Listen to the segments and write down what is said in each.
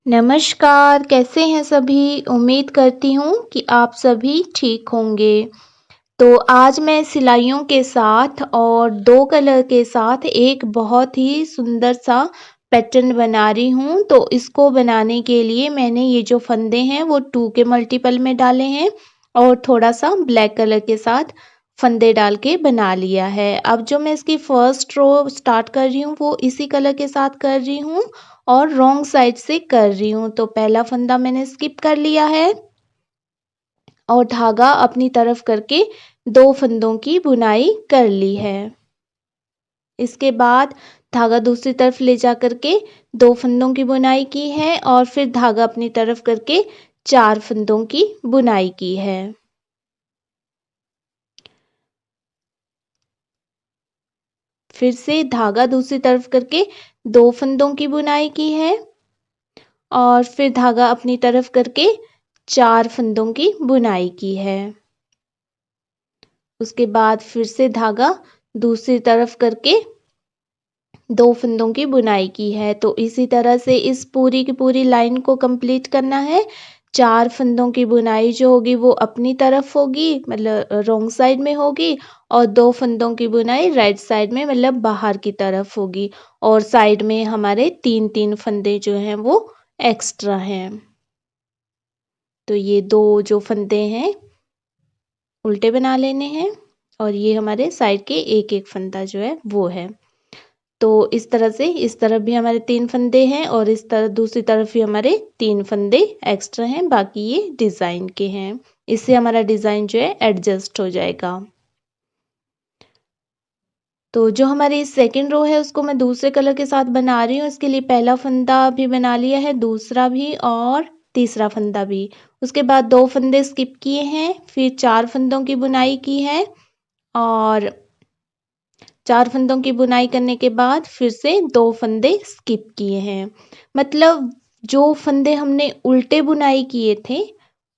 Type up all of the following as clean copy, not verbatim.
नमस्कार, कैसे हैं सभी? उम्मीद करती हूँ कि आप सभी ठीक होंगे। तो आज मैं सिलाइयों के साथ और 2 कलर के साथ एक बहुत ही सुंदर सा पैटर्न बना रही हूँ। तो इसको बनाने के लिए मैंने ये जो फंदे हैं वो 2 के मल्टीपल में डाले हैं और थोड़ा-सा ब्लैक कलर के साथ फंदे डाल के बना लिया है। अब जो मैं इसकी फर्स्ट रो स्टार्ट कर रही हूँ वो इसी कलर के साथ कर रही हूँ और रॉन्ग साइड से कर रही हूँ। तो पहला फंदा मैंने स्किप कर लिया है और धागा अपनी तरफ करके 2 फंदों की बुनाई कर ली है। इसके बाद धागा दूसरी तरफ ले जा करके 2 फंदों की बुनाई की है और फिर धागा अपनी तरफ करके 4 फंदों की बुनाई की है। फिर से धागा दूसरी तरफ करके 2 फंदों की बुनाई की है और फिर धागा अपनी तरफ करके 4 फंदों की बुनाई की है। उसके बाद फिर से धागा दूसरी तरफ करके 2 फंदों की बुनाई की है। तो इसी तरह से इस पूरी की पूरी लाइन को कंप्लीट करना है। 4 फंदों की बुनाई जो होगी वो अपनी तरफ होगी, मतलब रॉन्ग साइड में होगी, और 2 फंदों की बुनाई राइट साइड में, मतलब बाहर की तरफ होगी, और साइड में हमारे 3-3 फंदे जो हैं वो एक्स्ट्रा हैं। तो ये 2 जो फंदे हैं उल्टे बना लेने हैं और ये हमारे साइड के एक-एक फंदा जो है वो है। तो इस तरह से इस तरफ भी हमारे 3 फंदे हैं और इस तरफ दूसरी तरफ भी हमारे 3 फंदे एक्स्ट्रा हैं, बाकी ये डिज़ाइन के हैं। इससे हमारा डिज़ाइन जो है एडजस्ट हो जाएगा। तो जो हमारी सेकंड रो है उसको मैं दूसरे कलर के साथ बना रही हूँ। इसके लिए पहला फंदा भी बना लिया है, दूसरा भी और तीसरा फंदा भी। उसके बाद 2 फंदे स्किप किए हैं, फिर 4 फंदों की बुनाई की है और 4 फंदों की बुनाई करने के बाद फिर से 2 फंदे स्किप किए हैं। मतलब जो फंदे हमने उल्टे बुनाई किए थे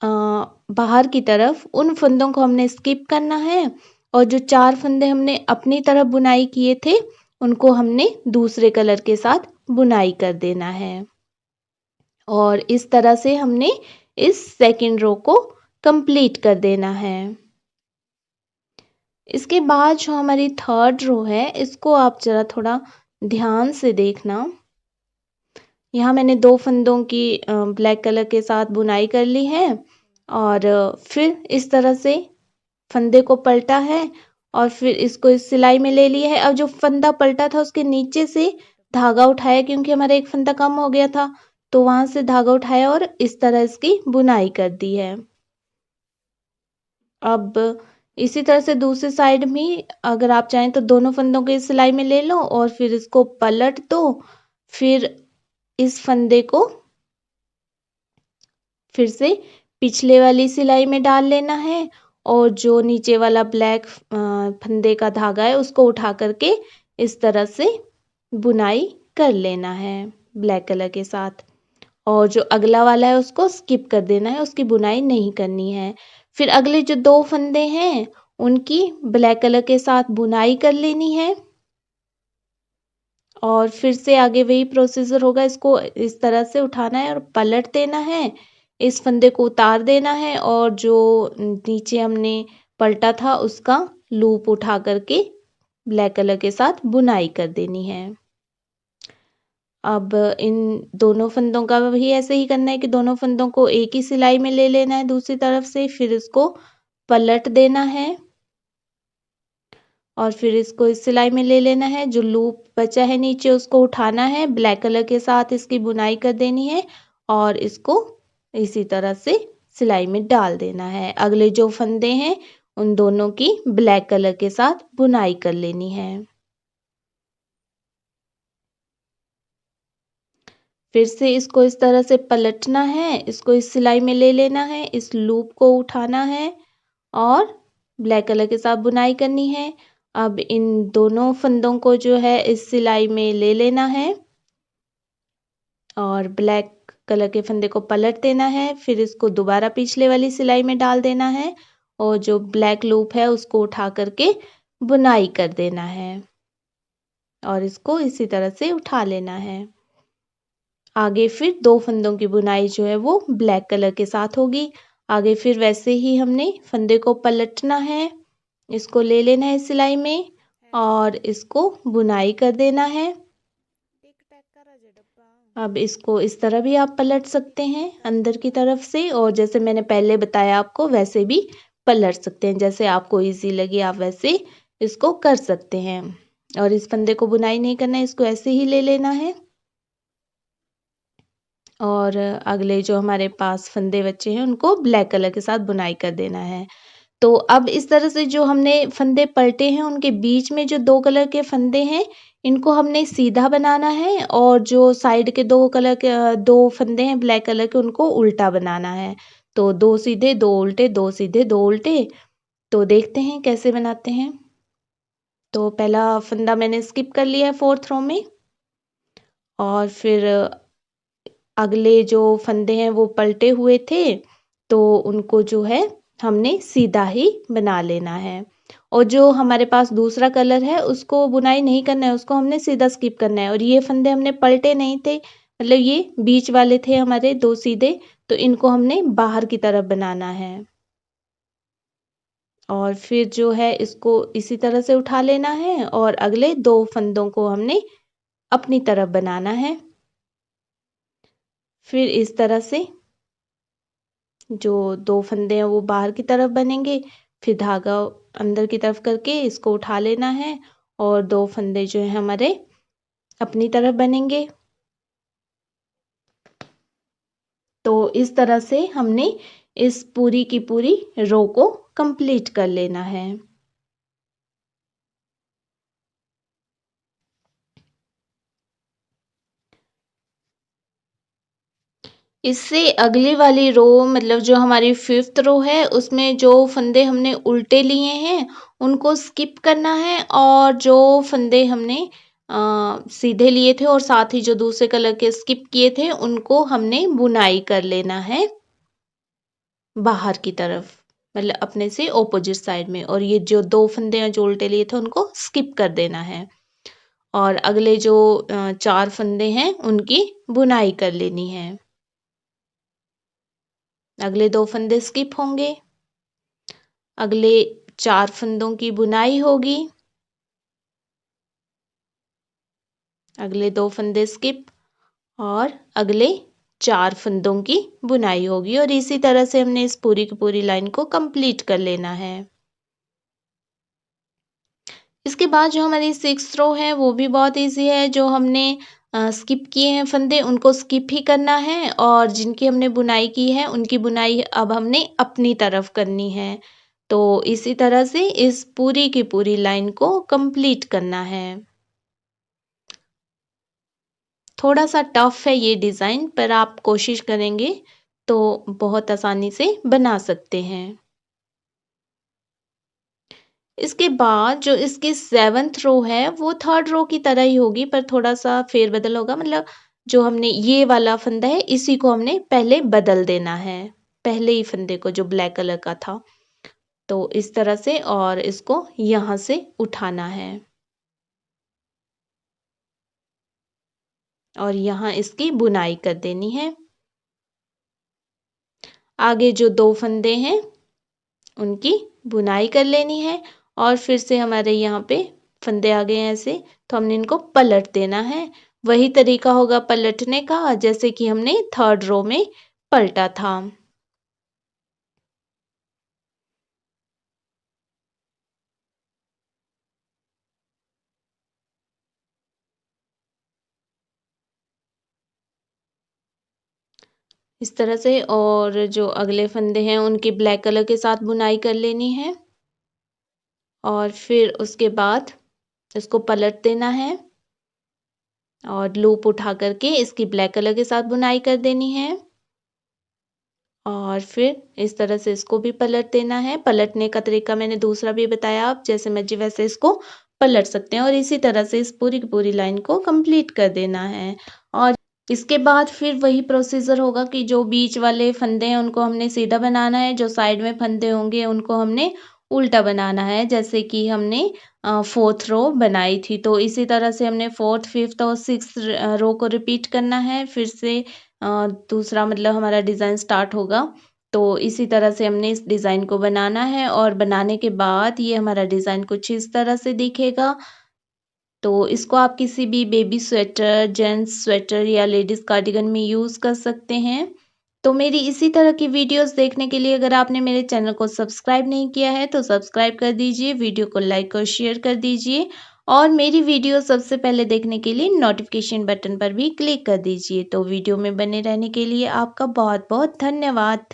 बाहर की तरफ, उन फंदों को हमने स्किप करना है और जो 4 फंदे हमने अपनी तरफ बुनाई किए थे उनको हमने दूसरे कलर के साथ बुनाई कर देना है। और इस तरह से हमने इस सेकंड रो को कंप्लीट कर देना है। इसके बाद जो हमारी थर्ड रो है इसको आप ज़रा थोड़ा ध्यान से देखना। यहाँ मैंने 2 फंदों की ब्लैक कलर के साथ बुनाई कर ली है और फिर इस तरह से फंदे को पलटा है और फिर इसको इस सिलाई में ले लिया है। अब जो फंदा पलटा था उसके नीचे से धागा उठाया, क्योंकि हमारा एक फंदा कम हो गया था, तो वहां से धागा उठाया और इस तरह इसकी बुनाई कर दी है। अब इसी तरह से दूसरी साइड भी अगर आप चाहें तो दोनों फंदों को इस सिलाई में ले लो और फिर इसको पलट दो। फिर इस फंदे को फिर से पिछले वाली सिलाई में डाल लेना है और जो नीचे वाला ब्लैक फंदे का धागा है उसको उठा करके इस तरह से बुनाई कर लेना है ब्लैक कलर के साथ। और जो अगला वाला है उसको स्किप कर देना है, उसकी बुनाई नहीं करनी है। फिर अगले जो 2 फंदे हैं उनकी ब्लैक कलर के साथ बुनाई कर लेनी है और फिर से आगे वही प्रोसीजर होगा। इसको इस तरह से उठाना है और पलट देना है, इस फंदे को उतार देना है और जो नीचे हमने पलटा था उसका लूप उठा करके ब्लैक कलर के साथ बुनाई कर देनी है। अब इन दोनों फंदों का भी ऐसे ही करना है कि दोनों फंदों को एक ही सिलाई में ले लेना है दूसरी तरफ से, फिर इसको पलट देना है और फिर इसको इस सिलाई में ले लेना है। जो लूप बचा है नीचे उसको उठाना है, ब्लैक कलर के साथ इसकी बुनाई कर देनी है और इसको इसी तरह से सिलाई में डाल देना है। अगले जो फंदे हैं उन दोनों की ब्लैक कलर के साथ बुनाई कर लेनी है। फिर से इसको इस तरह से पलटना है, इसको इस सिलाई में ले लेना है, इस लूप को उठाना है और ब्लैक कलर के साथ बुनाई करनी है। अब इन दोनों फंदों को जो है इस सिलाई में ले लेना है और ब्लैक कलर के फंदे को पलट देना है, फिर इसको दोबारा पिछले वाली सिलाई में डाल देना है और जो ब्लैक लूप है उसको उठा करके बुनाई कर देना है और इसको इसी तरह से उठा लेना है। आगे फिर 2 फंदों की बुनाई जो है वो ब्लैक कलर के साथ होगी। आगे फिर वैसे ही हमने फंदे को पलटना है, इसको ले लेना है सिलाई में और इसको बुनाई कर देना है। अब इसको इस तरह भी आप पलट सकते हैं अंदर की तरफ से, और जैसे मैंने पहले बताया आपको वैसे भी पलट सकते हैं, जैसे आपको इजी लगे आप वैसे इसको कर सकते हैं। और इस फंदे को बुनाई नहीं करना है, इसको ऐसे ही ले लेना है। और अगले जो हमारे पास फंदे बचे हैं उनको ब्लैक कलर के साथ बुनाई कर देना है। तो अब इस तरह से जो हमने फंदे पलटे हैं उनके बीच में जो 2 कलर के फंदे हैं इनको हमने सीधा बनाना है, और जो साइड के 2 कलर के 2 फंदे हैं ब्लैक कलर के उनको उल्टा बनाना है। तो 2 सीधे 2 उल्टे, 2 सीधे 2 उल्टे। तो देखते हैं कैसे बनाते हैं। तो पहला फंदा मैंने स्किप कर लिया है 4th रो में, और फिर अगले जो फंदे हैं वो पलटे हुए थे तो उनको जो है हमने सीधा ही बना लेना है। और जो हमारे पास दूसरा कलर है उसको बुनाई नहीं करना है, उसको हमने सीधा स्किप करना है। और ये फंदे हमने पलटे नहीं थे, मतलब ये बीच वाले थे हमारे 2 सीधे, तो इनको हमने बाहर की तरफ बनाना है। और फिर जो है इसको इसी तरह से उठा लेना है और अगले 2 फंदों को हमने अपनी तरफ बनाना है। फिर इस तरह से जो 2 फंदे हैं वो बाहर की तरफ बनेंगे, फिर धागा अंदर की तरफ करके इसको उठा लेना है और 2 फंदे जो हैं हमारे अपनी तरफ बनेंगे। तो इस तरह से हमने इस पूरी की पूरी रो को कंप्लीट कर लेना है। इससे अगली वाली रो, मतलब जो हमारी 5th रो है उसमें जो फंदे हमने उल्टे लिए हैं उनको स्किप करना है, और जो फंदे हमने सीधे लिए थे और साथ ही जो दूसरे कलर के स्किप किए थे उनको हमने बुनाई कर लेना है बाहर की तरफ, मतलब अपने से ऑपोजिट साइड में। और ये जो 2 फंदे हैं जो उल्टे लिए थे उनको स्किप कर देना है, और अगले जो 4 फंदे हैं उनकी बुनाई कर लेनी है। अगले 2 फंदे स्किप होंगे, अगले 4 फंदों की बुनाई होगी, अगले 2 फंदे स्किप और अगले 4 फंदों की बुनाई होगी। और इसी तरह से हमने इस पूरी की पूरी लाइन को कंप्लीट कर लेना है। इसके बाद जो हमारी 6th रो है वो भी बहुत इजी है। जो हमने स्किप किए हैं फंदे उनको स्किप ही करना है, और जिनकी हमने बुनाई की है उनकी बुनाई अब हमने अपनी तरफ करनी है। तो इसी तरह से इस पूरी की पूरी लाइन को कंप्लीट करना है। थोड़ा सा टफ है ये डिज़ाइन, पर आप कोशिश करेंगे तो बहुत आसानी से बना सकते हैं। इसके बाद जो इसकी 7th रो है वो 3rd रो की तरह ही होगी, पर थोड़ा सा फेरबदल होगा। मतलब जो हमने ये वाला फंदा है इसी को हमने पहले बदल देना है, पहले ही फंदे को जो ब्लैक कलर का था। तो इस तरह से, और इसको यहाँ से उठाना है और यहाँ इसकी बुनाई कर देनी है। आगे जो 2 फंदे हैं उनकी बुनाई कर लेनी है, और फिर से हमारे यहाँ पे फंदे आ गए हैं ऐसे, तो हमने इनको पलट देना है। वही तरीका होगा पलटने का जैसे कि हमने 3rd रो में पलटा था। इस तरह से, और जो अगले फंदे हैं उनकी ब्लैक कलर के साथ बुनाई कर लेनी है, और फिर उसके बाद इसको पलट देना है और लूप उठा करके इसकी ब्लैक कलर के साथ बुनाई कर देनी है, और फिर इस तरह से इसको भी पलट देना है। पलटने का तरीका मैंने दूसरा भी बताया, आप जैसे मर्जी वैसे इसको पलट सकते हैं। और इसी तरह से इस पूरी की पूरी लाइन को कंप्लीट कर देना है। और इसके बाद फिर वही प्रोसीजर होगा कि जो बीच वाले फंदे हैं उनको हमने सीधा बनाना है, जो साइड में फंदे होंगे उनको हमने उल्टा बनाना है, जैसे कि हमने 4th रो बनाई थी। तो इसी तरह से हमने 4th, 5th और 6th रो को रिपीट करना है। फिर से दूसरा मतलब हमारा डिज़ाइन स्टार्ट होगा। तो इसी तरह से हमने इस डिज़ाइन को बनाना है और बनाने के बाद ये हमारा डिज़ाइन कुछ इस तरह से दिखेगा। तो इसको आप किसी भी बेबी स्वेटर, जेंट्स स्वेटर या लेडीज़ कार्डिगन में यूज़ कर सकते हैं। तो मेरी इसी तरह की वीडियोस देखने के लिए अगर आपने मेरे चैनल को सब्सक्राइब नहीं किया है तो सब्सक्राइब कर दीजिए, वीडियो को लाइक और शेयर कर दीजिए और मेरी वीडियो सबसे पहले देखने के लिए नोटिफिकेशन बटन पर भी क्लिक कर दीजिए। तो वीडियो में बने रहने के लिए आपका बहुत-बहुत धन्यवाद।